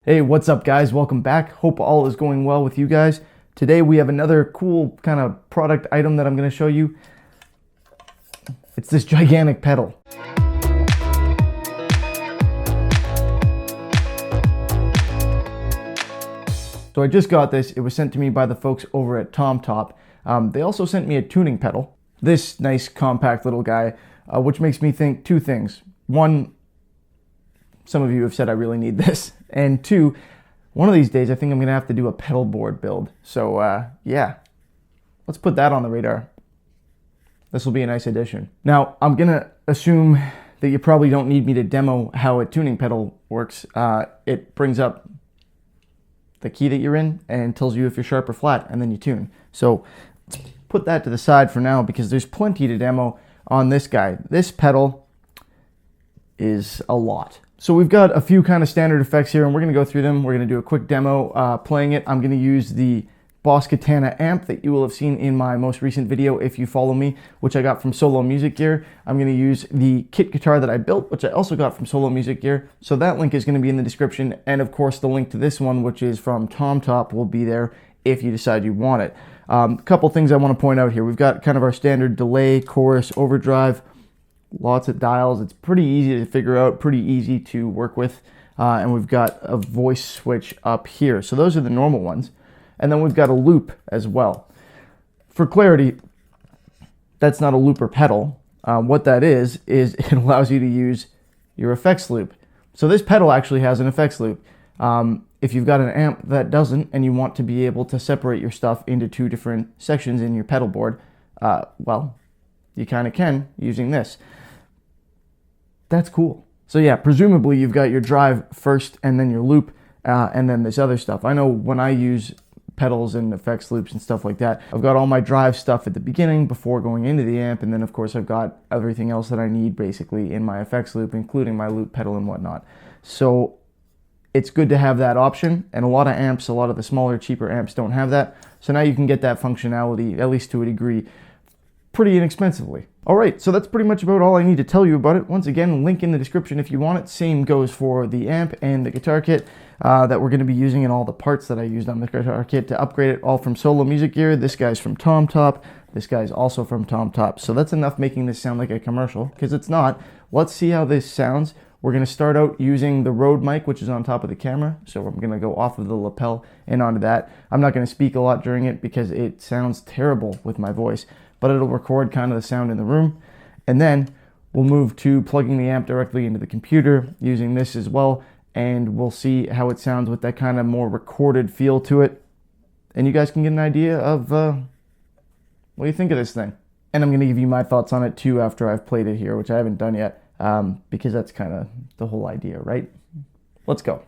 Hey, what's up guys? Welcome back. Hope all is going well with you guys. Today we have another cool kind of product item that I'm going to show you. It's this gigantic pedal. So I just got this. It was sent to me by the folks over at TomTop. They also sent me a tuning pedal. This nice compact little guy, which makes me think two things. One, some of you have said I really need this. And two, one of these days I think I'm going to have to do a pedal board build. So yeah, let's put that on the radar. This will be a nice addition. Now, I'm going to assume that you probably don't need me to demo how a tuning pedal works. It brings up the key that you're in and tells you if you're sharp or flat, and then you tune. So let's put that to the side for now because there's plenty to demo on this guy. This pedal is a lot. So we've got a few kind of standard effects here and we're going to go through them. We're going to do a quick demo playing it. I'm going to use the Boss Katana amp that you will have seen in my most recent video if you follow me, which I got from Solo Music Gear. I'm going to use the kit guitar that I built, which I also got from Solo Music Gear. So that link is going to be in the description. And of course, the link to this one, which is from TomTop, will be there if you decide you want it. A couple things I want to point out here. We've got kind of our standard delay, chorus, overdrive. Lots of dials. It's pretty easy to figure out, pretty easy to work with. And we've got a voice switch up here. So those are the normal ones. And then we've got a loop as well. For clarity, that's not a looper pedal. What that is it allows you to use your effects loop. So this pedal actually has an effects loop. If you've got an amp that doesn't and you want to be able to separate your stuff into two different sections in your pedal board, well, you kind of can using this. That's cool. So yeah, presumably you've got your drive first and then your loop and then this other stuff. I know when I use pedals and effects loops and stuff like that, I've got all my drive stuff at the beginning before going into the amp, and then of course I've got everything else that I need basically in my effects loop, including my loop pedal and whatnot. So it's good to have that option, and a lot of amps, a lot of the smaller, cheaper amps don't have that. So now you can get that functionality, at least to a degree, pretty inexpensively. All right, so that's pretty much about all I need to tell you about it. Once again, link in the description if you want it. Same goes for the amp and the guitar kit that we're going to be using, and all the parts that I used on the guitar kit to upgrade it, all from Solo Music Gear. This guy's from TomTop. This guy's also from TomTop. So that's enough making this sound like a commercial, because it's not. Let's see how this sounds. We're going to start out using the Rode mic, which is on top of the camera. So I'm going to go off of the lapel and onto that. I'm not going to speak a lot during it because it sounds terrible with my voice, but it'll record kind of the sound in the room. And then we'll move to plugging the amp directly into the computer using this as well. And we'll see how it sounds with that kind of more recorded feel to it. And you guys can get an idea of what do you think of this thing. And I'm going to give you my thoughts on it too after I've played it here, which I haven't done yet, because that's kind of the whole idea, right? Let's go.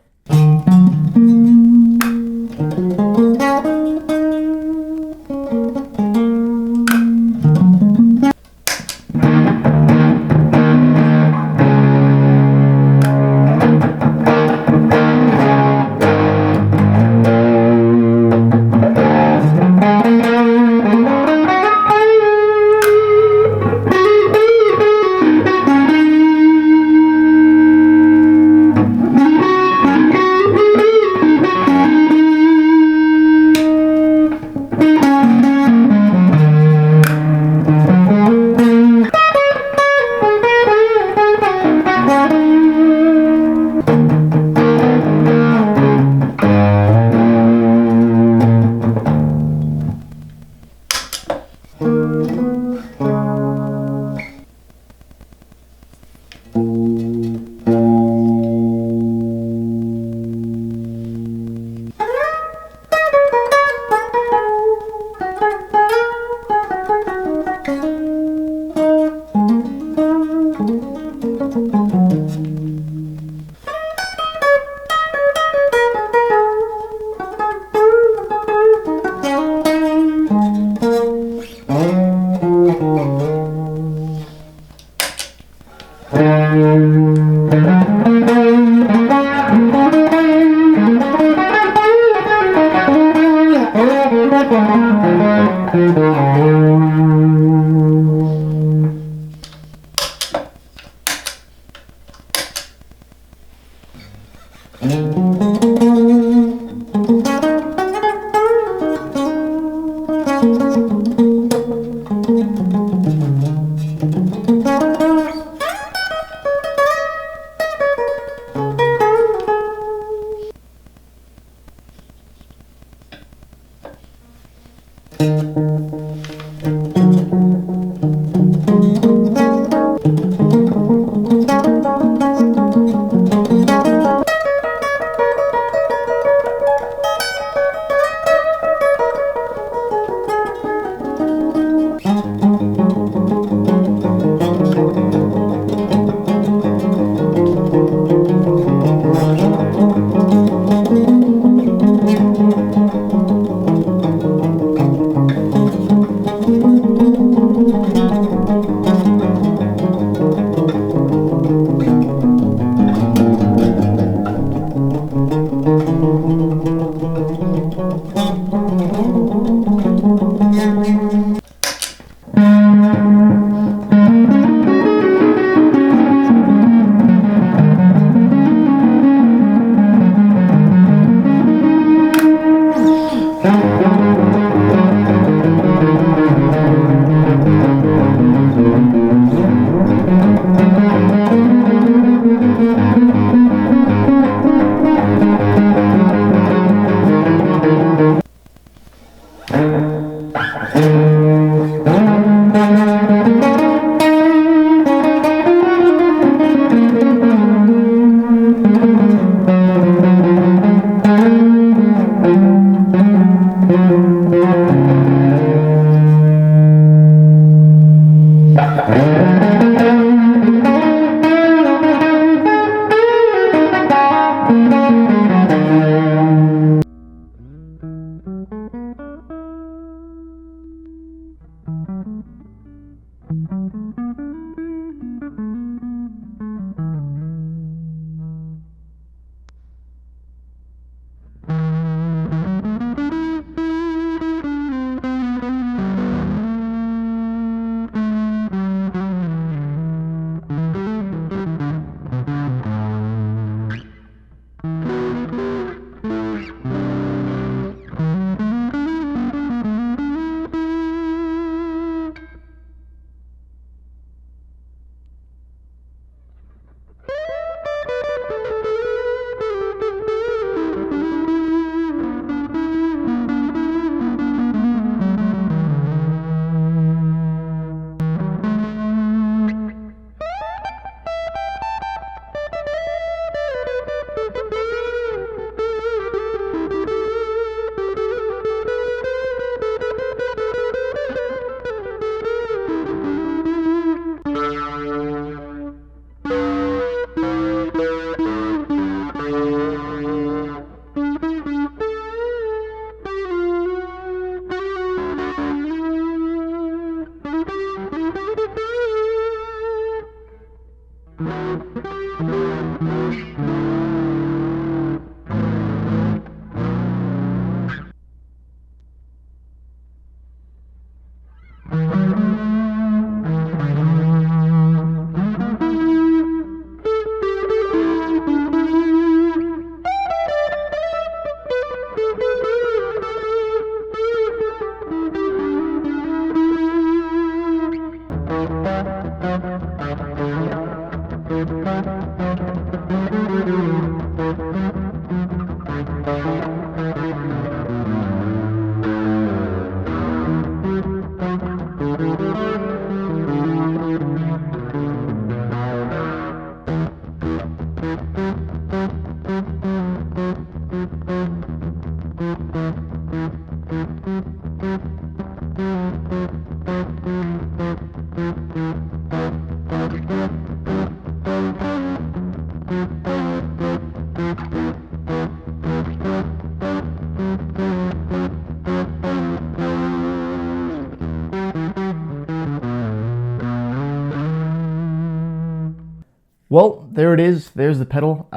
Well, there it is. There's the pedal.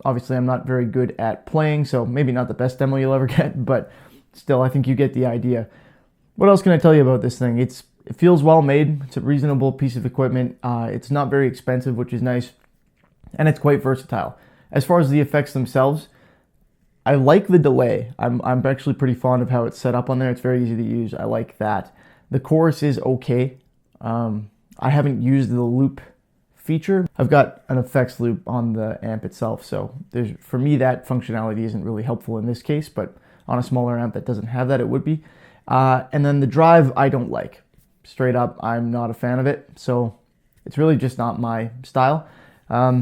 Obviously, I'm not very good at playing, so maybe not the best demo you'll ever get, but still, I think you get the idea. What else can I tell you about this thing? It feels well made. It's a reasonable piece of equipment. It's not very expensive, which is nice, and it's quite versatile. As far as the effects themselves, I like the delay. I'm actually pretty fond of how it's set up on there. It's very easy to use. I like that. The chorus is okay. I haven't used the loop feature. I've got an effects loop on the amp itself, so for me that functionality isn't really helpful in this case, but on a smaller amp that doesn't have that, it would be. And then the drive I don't like. Straight up, I'm not a fan of it, so it's really just not my style. But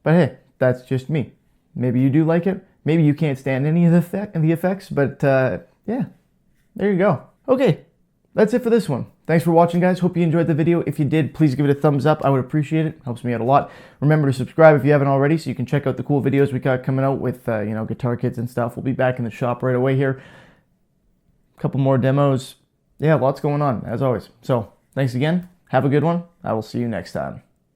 hey, that's just me. Maybe you do like it. Maybe you can't stand any of the effects, but yeah, there you go. Okay, that's it for this one. Thanks for watching, guys. Hope you enjoyed the video. If you did, please give it a thumbs up. I would appreciate it. Helps me out a lot. Remember to subscribe if you haven't already, so you can check out the cool videos we got coming out with guitar kits and stuff. We'll be back in the shop right away here. A couple more demos. Yeah, lots going on, as always. So, thanks again. Have a good one. I will see you next time.